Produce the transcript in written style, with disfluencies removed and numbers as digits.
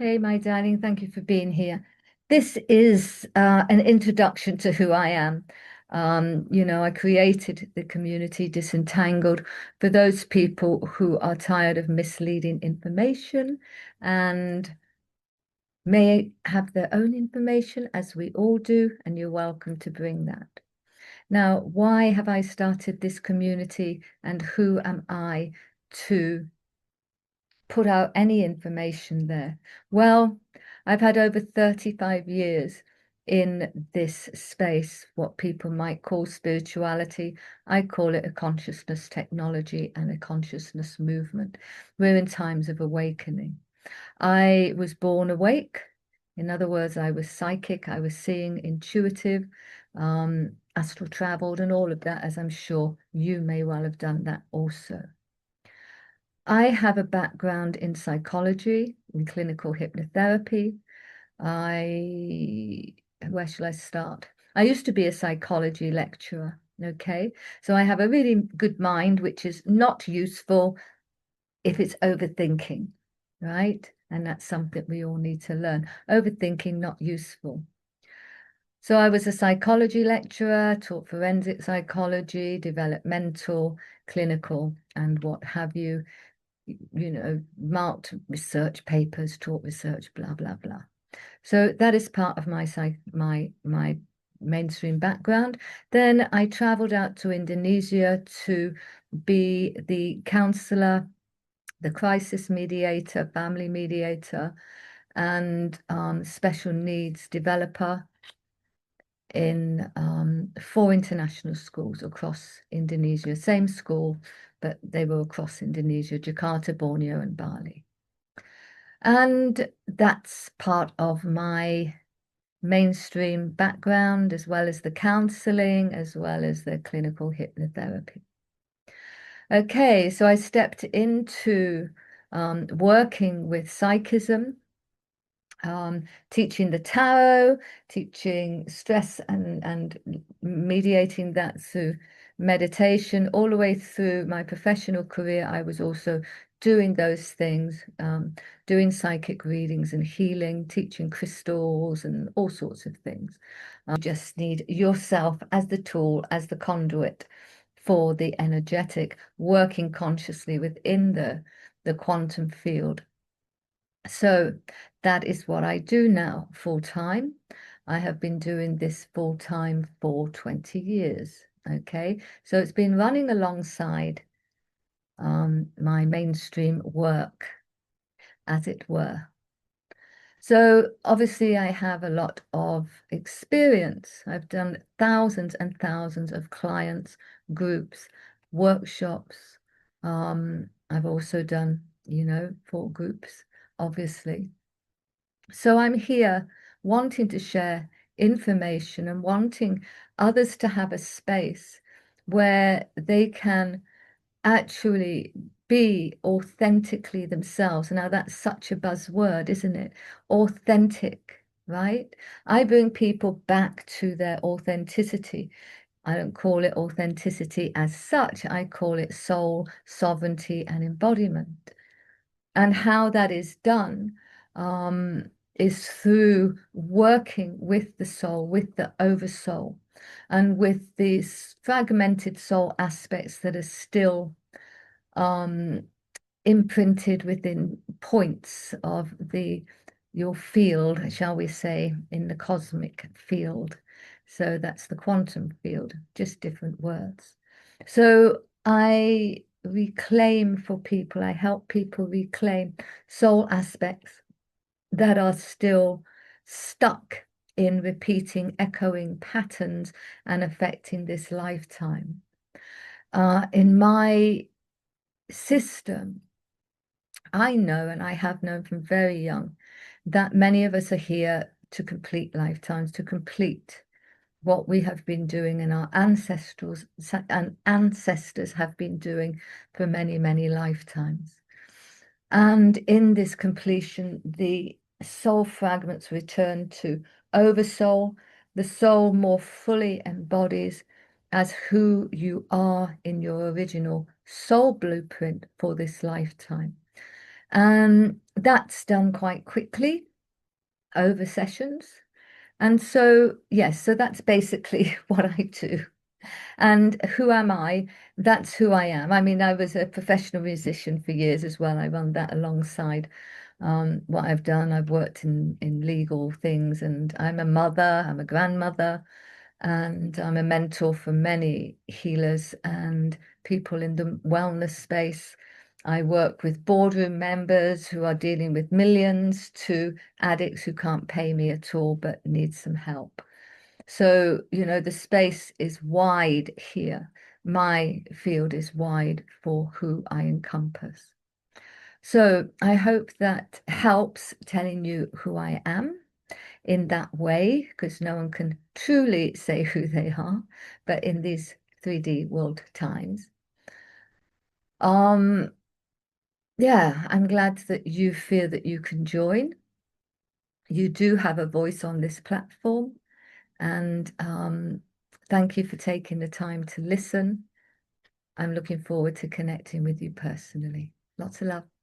Hey, my darling, thank you for being here. This is an introduction to who I am. I created the community Disentangled for those people who are tired of misleading information and may have their own information, as we all do, and you're welcome to bring that. Now, why have I started this community and who am I to put out any information there? Well, I've had over 35 years in this space, what people might call spirituality. I call it a consciousness technology and a consciousness movement. We're in times of awakening. I was born awake. In other words, I was psychic, I was seeing, intuitive, astral traveled, and all of that, as I'm sure you may well have done that also. I have a background in psychology, in clinical hypnotherapy. Where shall I start? I used to be a psychology lecturer. Okay. So I have a really good mind, which is not useful if it's overthinking, right? And that's something we all need to learn. Overthinking, not useful. So I was a psychology lecturer, taught forensic psychology, developmental, clinical, and what have you. Marked research papers, taught research, blah, blah, blah. So that is part of my mainstream background. Then I traveled out to Indonesia to be the counselor, the crisis mediator, family mediator, and special needs developer in 4 international schools across Indonesia. Same school, but they were across Indonesia, Jakarta, Borneo, and Bali. And that's part of my mainstream background, as well as the counseling, as well as the clinical hypnotherapy. Okay, so I stepped into working with psychism, teaching the tarot, teaching stress and mediating that through meditation. All the way through my professional career, I was also doing those things, doing psychic readings and healing, teaching crystals and all sorts of things. You just need yourself as the tool, as the conduit for the energetic, working consciously within the quantum field. So that is what I do now full time. I have been doing this full time for 20 years. Okay, so it's been running alongside my mainstream work, as it were. So obviously, I have a lot of experience. I've done thousands and thousands of clients, groups, workshops. I've also done, for groups, obviously. So I'm here wanting to share information and wanting others to have a space where they can actually be authentically themselves. Now, that's such a buzzword, isn't it? Authentic, right? I bring people back to their authenticity. I don't call it authenticity as such, I call it soul, sovereignty, and embodiment. And how that is done is through working with the soul, with the oversoul, and with these fragmented soul aspects that are still imprinted within points of your field, shall we say, in the cosmic field. So that's the quantum field, just different words. So I reclaim for people, I help people reclaim soul aspects that are still stuck in repeating, echoing patterns and affecting this lifetime. In my system, I know, and I have known from very young, that many of us are here to complete lifetimes, to complete what we have been doing and our ancestors have been doing for many, many lifetimes. And in this completion, the soul fragments return to oversoul. The soul more fully embodies as who you are in your original soul blueprint for this lifetime. And that's done quite quickly over sessions. And so, yes, so that's basically what I do. And who am I? That's who I am. I mean, I was a professional musician for years as well. I run that alongside what I've done. I've worked in legal things, and I'm a mother, I'm a grandmother, and I'm a mentor for many healers and people in the wellness space. I work with boardroom members who are dealing with millions to addicts who can't pay me at all but need some help. So, the space is wide here. My field is wide for who I encompass. So I hope that helps telling you who I am in that way, because no one can truly say who they are, but in these 3D world times. Um, yeah, I'm glad that you feel that you can join. You do have a voice on this platform, and thank you for taking the time to listen. I'm looking forward to connecting with you personally. Lots of love.